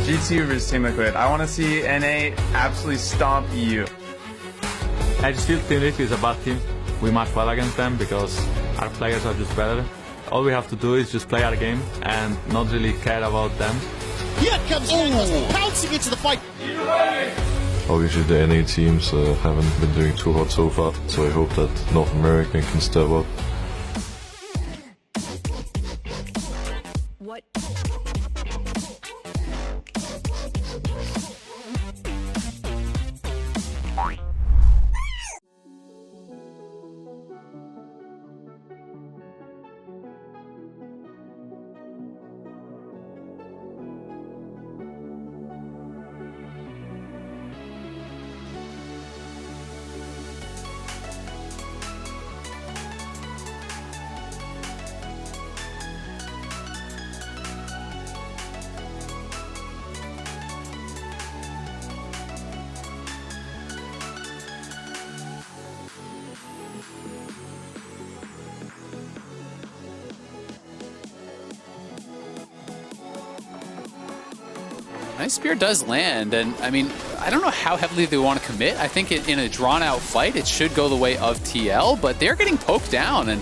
G2 versus Team Liquid. I want to see NA absolutely stomp EU. I just feel Team Liquid is a bad team. We must well against them because our players are just better. All we have to do is just play our game and not really care about them. Here comes Jankos pouncing into the fight. Obviously the NA teams haven't been doing too hot so far, so I hope that North America can step up. What? Nice spear does land, and I mean, I don't know how heavily they want to commit. I think in a drawn-out fight, it should go the way of TL, but they're getting poked down, and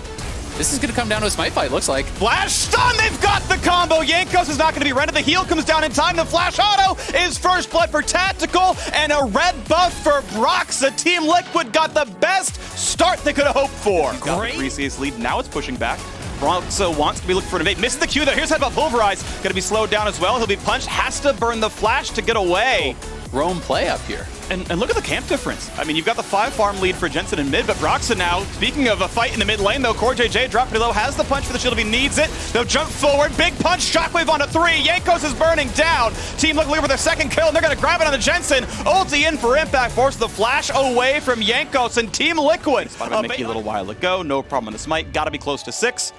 this is going to come down to a smite fight, looks like. Flash stun, they've got the combo. Jankos is not going to be rented. The heal comes down in time. The flash auto is first blood for Tactical, and a red buff for Broxa. Team Liquid got the best start they could have hoped for. Great. Got the 3CS lead, now it's pushing back. Broxa wants to be looking for an evade. Misses the Q there. Here's Headbutt Pulverize. Going to be slowed down as well. He'll be punched. Has to burn the flash to get away. Roam play up here. And look at the camp difference. I mean, you've got the 5-farm lead for Jensen in mid, but Broxa now, speaking of a fight in the mid lane, though, CoreJJ dropped pretty low, has the punch for the shield if he needs it. They'll jump forward. Big punch. Shockwave onto 3. Jankos is burning down. Team Liquid looking for their second kill, and they're going to grab it on the Jensen. Ulti in for impact. Force the flash away from Jankos, and Team Liquid. Spotted Mickey a little while ago. No problem on the smite. Got to be close to 6.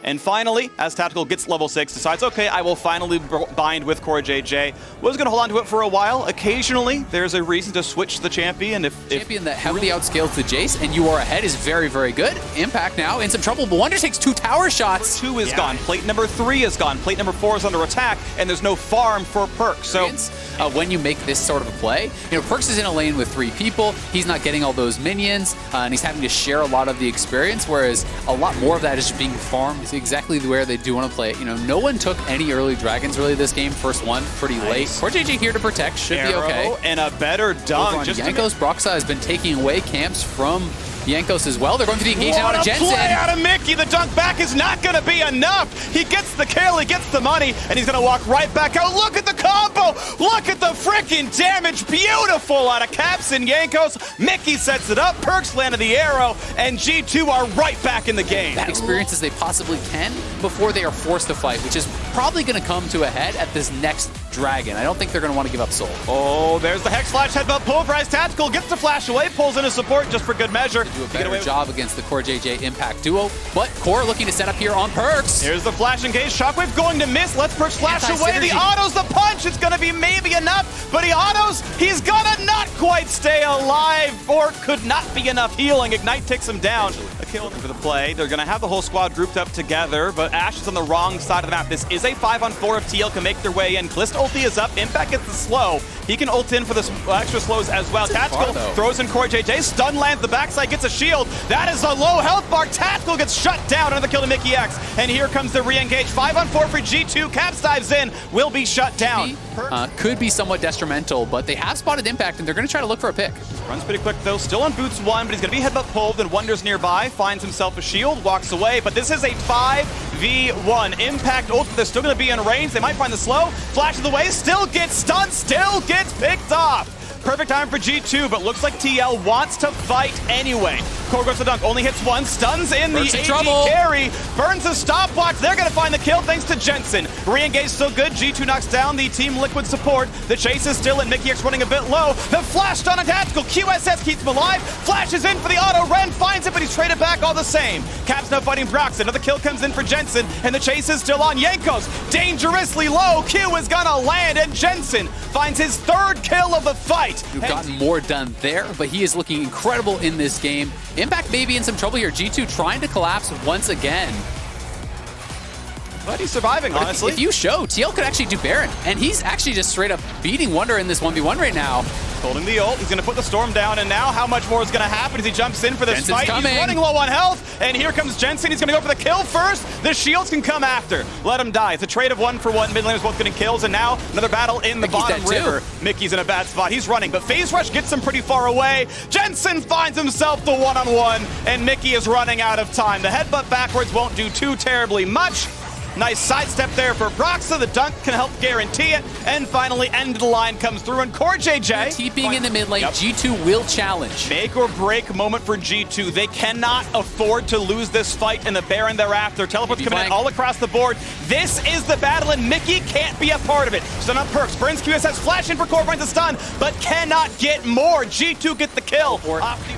And finally, as Tactical gets level 6, decides, okay, I will finally bind with CoreJJ. Was going to hold on to it for a while. Occasionally, there's a reason to switch the champion. Champion that heavily outscales the Jace, and you are ahead is very, very good. Impact now in some trouble, but Wonder takes 2 tower shots. 2 is gone. Plate number 3 is gone. Plate number 4 is under attack, and there's no farm for Perks. So when you make this sort of a play, you know, Perks is in a lane with 3 people. He's not getting all those minions, and he's having to share a lot of the experience, whereas a lot more of that is just being farmed. It's exactly where they do want to play it. You know, no one took any early dragons really this game. First one, pretty late. CoreJJ here to protect, should be okay. And a better dunk. Just Jankos, Broxa has been taking away camps from Jankos as well. They're going for the engagement out of Jensen. Play out of Mickey. The dunk back is not going to be enough. He gets the kill, he gets the money, and he's going to walk right back out. Look at the combo. Look at the freaking damage. Beautiful out of Caps and Jankos. Mickey sets it up. Perks landed the arrow, and G2 are right back in the game. That experience as they possibly can before they are forced to fight, which is probably going to come to a head at this next dragon. I don't think they're going to want to give up soul. Oh, there's the Hex Flash Headbutt Pulverize. Tactical gets the flash away, pulls in his support just for good measure. Do a better job against the CoreJJ Impact duo, but Core looking to set up here on Perks. Here's the flash engage. Shockwave going to miss. Let's Perks flash away. The autos, the punch. It's going to be maybe enough, but he autos. He's going to not quite stay alive, or could not be enough healing. Ignite takes him down. A kill for the play. They're going to have the whole squad grouped up together, but Ash is on the wrong side of the map. This is a 5-on-4 if TL can make their way in. Calista ulti is up. Impact gets the slow. He can ult in for the extra slows as well. Tactical throws in CoreJJ. Stun lands the backside, gets a shield. That is a low health bar. Tactical gets shut down. Another kill to Mickey X. And here comes the re-engage. 5-on-4 for G2. Caps dives in. Will be shut down. Could be somewhat detrimental, but they have spotted Impact, and they're going to try to look for a pick. Runs pretty quick, though. Still on boots 1, but he's going to be headbutt pulled, and Wonder's nearby. Finds himself a shield, walks away. But this is a 5v1. Impact ult. They're still going to be in range. They might find the slow. Flash of the way. Still gets stunned. Still gets picked off. Perfect time for G2, but looks like TL wants to fight anyway. Core goes to dunk, only hits 1, stuns in the AD carry, burns the stopwatch. They're going to find the kill thanks to Jensen. Re-engage still good. G2 knocks down the Team Liquid support. The chase is still in. Mickey X running a bit low. The flash stun on Tactical. QSS keeps him alive. Flashes in for the auto. Ren finds it, but he's traded back all the same. Caps now fighting Brox. Another kill comes in for Jensen, and the chase is still on. Jankos dangerously low. Q is going to land, and Jensen finds his 3rd kill of the fight. We've gotten more done there, but he is looking incredible in this game. Impact may be in some trouble here. G2 trying to collapse once again. But he's surviving, honestly. If you show, TL could actually do Baron, and he's actually just straight up beating Wonder in this 1v1 right now. Holding the ult, he's going to put the Storm down, and now how much more is going to happen as he jumps in for this Jensen's fight? coming. He's running low on health, and here comes Jensen. He's going to go for the kill first. The shields can come after. Let him die. It's a trade of 1-for-1. Mid laners both getting kills, and now another battle in the bottom river. Mickey's in a bad spot. He's running, but Phase Rush gets him pretty far away. Jensen finds himself the one-on-one, and Mickey is running out of time. The headbutt backwards won't do too terribly much. Nice sidestep there for Broxa. The dunk can help guarantee it. And finally, end of the line comes through. And Core JJ. TPing in the mid lane, G2 will challenge. Make or break moment for G2. They cannot afford to lose this fight in the Baron thereafter. Teleports coming in all across the board. This is the battle, and Mickey can't be a part of it. Stun on Perks. Burns QSS flash in for Core, finds a stun, but cannot get more. G2 get the kill.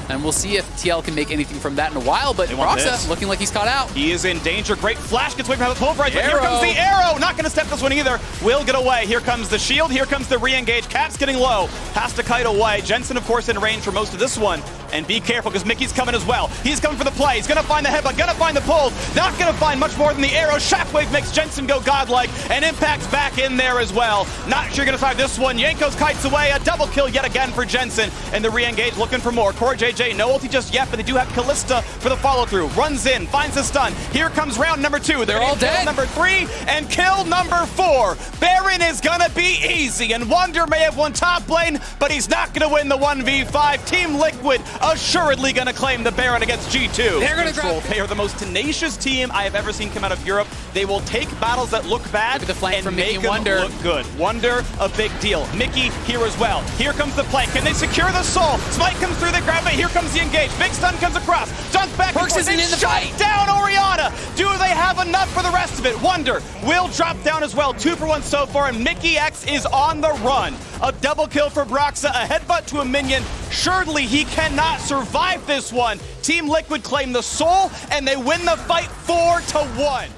And we'll see if TL can make anything from that in a while, but Broxa looking like he's caught out. He is in danger. Great flash gets away from the pulverize, but here comes the arrow. Not going to step this one either. Will get away. Here comes the shield. Here comes the re-engage. Cap's getting low. Has to kite away. Jensen, of course, in range for most of this one. And be careful, because Mickey's coming as well. He's coming for the play. He's going to find the headbutt. Going to find the pull. Not going to find much more than the arrow. Shockwave makes Jensen go godlike, and Impact's back in there as well. Not sure you're going to survive this one. Yanko's kites away. A double kill yet again for Jensen. And the re-engage looking for more. Core JJ, no ulti just yet, but they do have Callista for the follow-through. Runs in, finds the stun. Here comes round number 2. They're all dead. Number 3 and kill number 4. Baron is going to be easy, and Wonder may have won top lane, but he's not going to win the 1v5. Team Liquid assuredly going to claim the Baron against G2. They're going to control. They are the most tenacious team I have ever seen come out of Europe. They will take battles that look bad the flank and from make Mickey them Wonder. look good. Wonder, a big deal. Mickey here as well. Here comes the play. Can they secure the soul? Smite comes through, they grab it. Here comes the engage. Big stun comes across. Dunk back. Perks isn't in the fight. Down Oriana. Do they have enough for the rest of it? Wonder will drop down as well. 2-for-1 so far, and Mickey X is on the run. A double kill for Broxa, a headbutt to a minion. Surely he cannot survive this one. Team Liquid claim the soul, and they win the fight 4-1.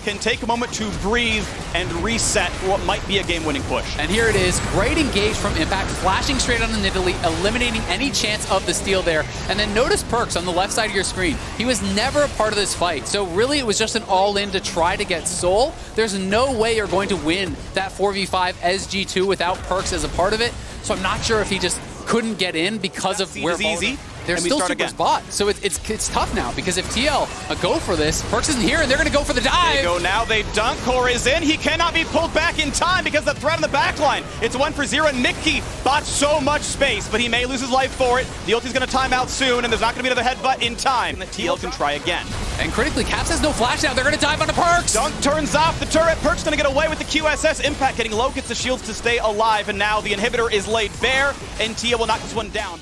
Can take a moment to breathe and reset for what might be a game-winning push. And here it is, great engage from Impact, flashing straight on the Nidalee, eliminating any chance of the steal there. And then notice Perks on the left side of your screen. He was never a part of this fight, so really it was just an all-in to try to get Soul. There's no way you're going to win that 4v5 SG2 without Perks as a part of it, so I'm not sure if he just couldn't get in because of where easy. They're still super spot, so it's tough now, because if TL go for this, Perks isn't here, and they're going to go for the dive. They go now, they dunk, Core is in. He cannot be pulled back in time because of the threat on the back line. It's 1-for-0, and Mickey bought so much space, but he may lose his life for it. The ulti's going to time out soon, and there's not going to be another headbutt in time. And the TL can try again. And critically, Caps has no flash now. They're going to dive onto Perks. Dunk turns off the turret. Perks going to get away with the QSS. Impact getting low, gets the shields to stay alive, and now the inhibitor is laid bare, and TL will knock this one down.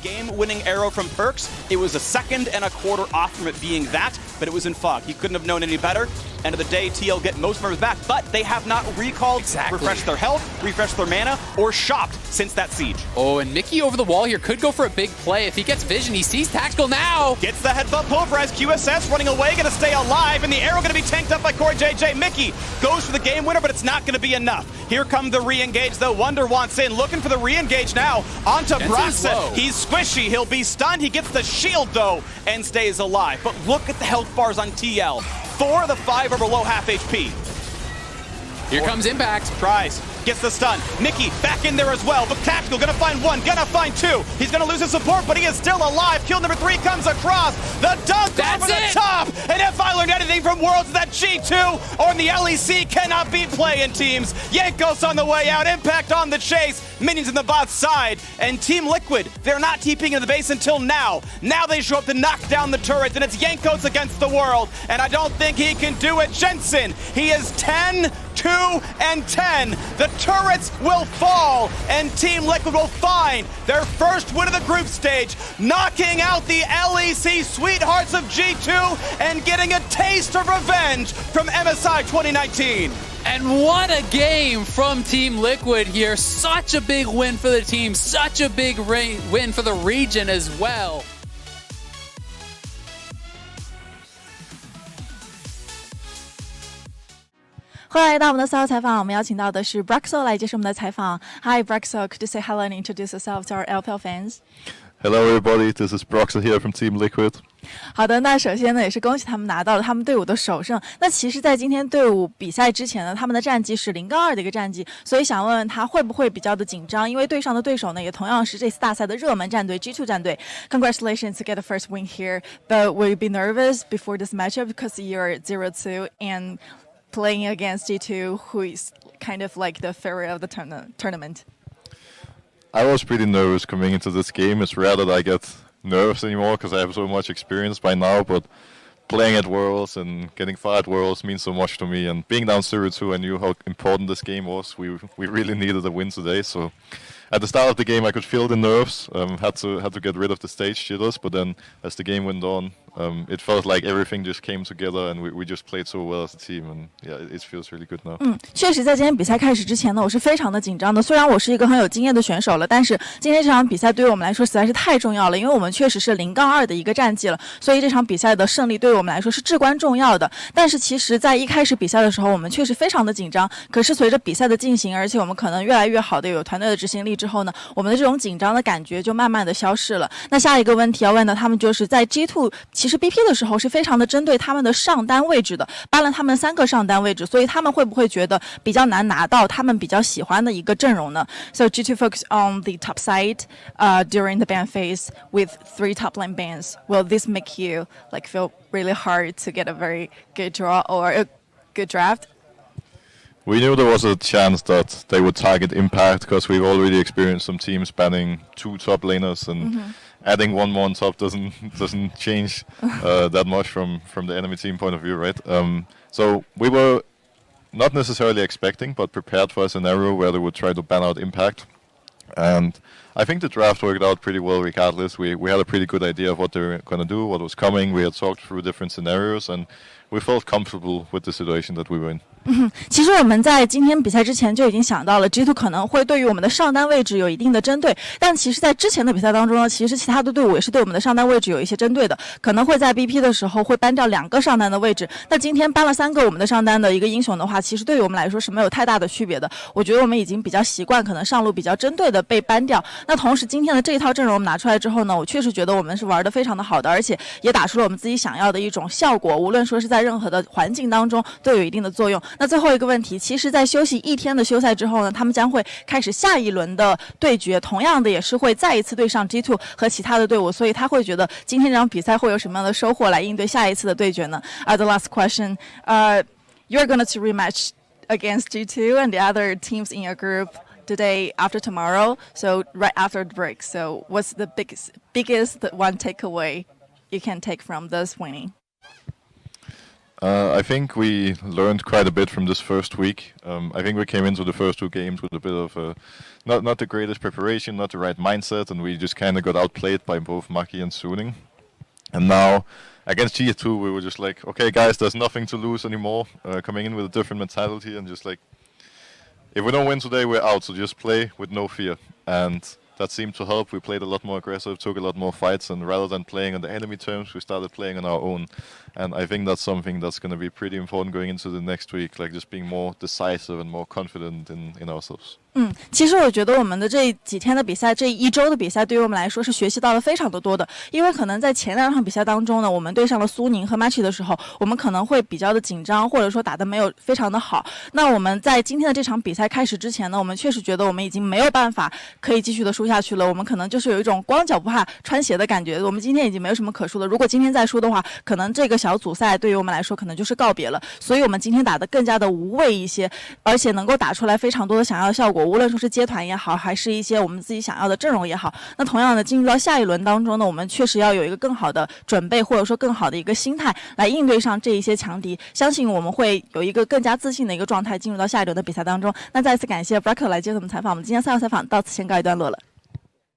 Game-winning arrow from Perks. It was a second and a quarter off from it being that, but it was in fog. He couldn't have known any better. End of the day, TL get most members back, but they have not recalled, refreshed their health, refreshed their mana, or shopped since that siege. Oh, and Mickey over the wall here could go for a big play. If he gets vision, he sees Tactical now. Gets the headbutt pulverized. QSS running away, going to stay alive, and the arrow going to be tanked up by Core JJ. Mickey goes for the game winner, but it's not going to be enough. Here come the re-engage, though. Wonder wants in, looking for the re-engage now. Onto Broxa. He's squishy. He'll be stunned. He gets the shield, though, and stays alive. But look at the health bars on TL. 4 of the 5 are below half HP. Here comes Impact. Tries. Gets the stun. Mickey back in there as well, but Tactical gonna find 1, gonna find 2. He's gonna lose his support, but he is still alive. Kill number 3 comes across. The dunk over the top. And if I learned anything from Worlds, that G2 or in the LEC cannot beat play-in teams. Yankos on the way out. Impact on the chase. Minions in the bot side. And Team Liquid, they're not TPing into the base until now. Now they show up to knock down the turrets, and it's Yankos against the world. And I don't think he can do it. Jensen, he is 10, 2, and 10. The turrets will fall, and Team Liquid will find their first win of the group stage, knocking out the LEC sweethearts of G2 and getting a taste of revenge from MSI 2019. And what a game from Team Liquid here. Such a big win for the team, such a big win for the region as well. 欢迎来到我们的赛后采访，我们邀请到的是 Braxo 来接受我们的采访。Hi Braxo, could you say hello and introduce yourself to our LPL fans? Hello everybody, this is Broxer here from Team Liquid. 好的，那首先呢，也是恭喜他们拿到了他们队伍的首胜。那其实，在今天队伍比赛之前呢，他们的战绩是0-2的一个战绩，所以想问问他会不会比较的紧张？因为对上的对手呢，也同样是这次大赛的热门战队 G2 战队。Congratulations to get the first win here, but will you be nervous before this matchup because you're 0-2 and playing against G2, who is kind of like the favorite of the tournament? I was pretty nervous coming into this game. It's rare that I get nervous anymore because I have so much experience by now, but playing at Worlds and getting far at Worlds means so much to me, and being down 0-2, I knew how important this game was. We really needed a win today, so at the start of the game I could feel the nerves, had to get rid of the stage jitters, but then as the game went on, it felt like everything just came together and we just played so well as a team, and yeah, it feels really good now. 确实在今天比赛开始之前呢，我是非常的紧张的。虽然我是一个很有经验的选手了，但是今天这场比赛对于我们来说实在是太重要了，因为我们确实是0-2的一个战绩了，所以这场比赛的胜利对于我们来说是至关重要的。但是其实在一开始比赛的时候，我们确实非常的紧张，可是随着比赛的进行，而且我们可能越来越好的有团队的执行力之后呢，我们的这种紧张的感觉就慢慢的消失了。那下一个问题要问的他们就是在 G2 其实 BP 的时候是非常的针对他们的上单位置的，搬了他们3个上单位置，所以他们会不会觉得比较难拿到他们比较喜欢的一个阵容呢？ So G2 focus on the top side during the ban phase with 3 top lane bans. Will this make you like feel really hard to get a very good draw or a good draft? We knew there was a chance that they would target Impact because we've already experienced some teams banning 2 top laners, and adding 1 more on top doesn't change that much from the enemy team point of view, right? So we were not necessarily expecting, but prepared for a scenario where they would try to ban out Impact. And I think the draft worked out pretty well regardless. We had a pretty good idea of what they were going to do, what was coming. We had talked through different scenarios, and we felt comfortable with the situation that we were in. 其实我们在今天比赛之前就已经想到了 G2 可能会对于我们的上单位置有一定的针对，但其实在之前的比赛当中呢，其实其他的队伍也是对我们的上单位置有一些针对的，可能会在 BP 的时候会搬掉2个上单的位置，那今天搬了3个我们的上单的一个英雄的话，其实对于我们来说是没有太大的区别的。我觉得我们已经比较习惯可能上路比较针对的被搬掉，那同时今天的这一套阵容我们拿出来之后呢，我确实觉得我们是玩得非常的好的，而且也打出了我们自己想要的一种效果，无论说是在任何的环境当中都有一定的作用。那最后一个问题，其实在休息1天的休赛之后呢，他们将会开始下一轮的对决，同样的也是会再一次对上 G2 和其他的队伍，所以他会觉得今天这场比赛会有什么样的收获来应对下一次的对决呢？ The last question, you're going to rematch against G2 and the other teams in your group today after tomorrow, so right after the break. So what's the biggest one takeaway you can take from this winning? I think we learned quite a bit from this first week. I think we came into the first 2 games with a bit of not the greatest preparation, not the right mindset, and we just kind of got outplayed by both Maki and Suning. And now against G2 we were just like, okay guys, there's nothing to lose anymore, coming in with a different mentality and just like, if we don't win today we're out, so just play with no fear. And that seemed to help. We played a lot more aggressive, took a lot more fights, and rather than playing on the enemy terms, we started playing on our own. And I think that's something that's going to be pretty important going into the next week, like just being more decisive and more confident in ourselves. 其实我觉得我们的这几天的比赛，这1周的比赛对于我们来说是学习到了非常的多的，因为可能在前2场比赛当中呢，我们对上了苏宁和 Match 的时候，我们可能会比较的紧张，或者说打得没有非常的好。那我们在今天的这场比赛开始之前呢，我们确实觉得我们已经没有办法可以继续的输下去了，我们可能就是有一种光脚不怕穿鞋的感觉，我们今天已经没有什么可输的，如果今天再输的话，可能这个小组赛对于我们来说可能就是告别了，所以我们今天打得更加的无畏一些，而且能够打出来非常多的想要的效果，无论说是接团也好，还是一些我们自己想要的阵容也好。那同样的进入到下一轮当中呢，我们确实要有一个更好的准备，或者说更好的一个心态来应对上这一些强敌，相信我们会有一个更加自信的一个状态进入到下一轮的比赛当中。那再次感谢 Braxo 来接受我们采访，我们今天赛后采访到此先告一段落了。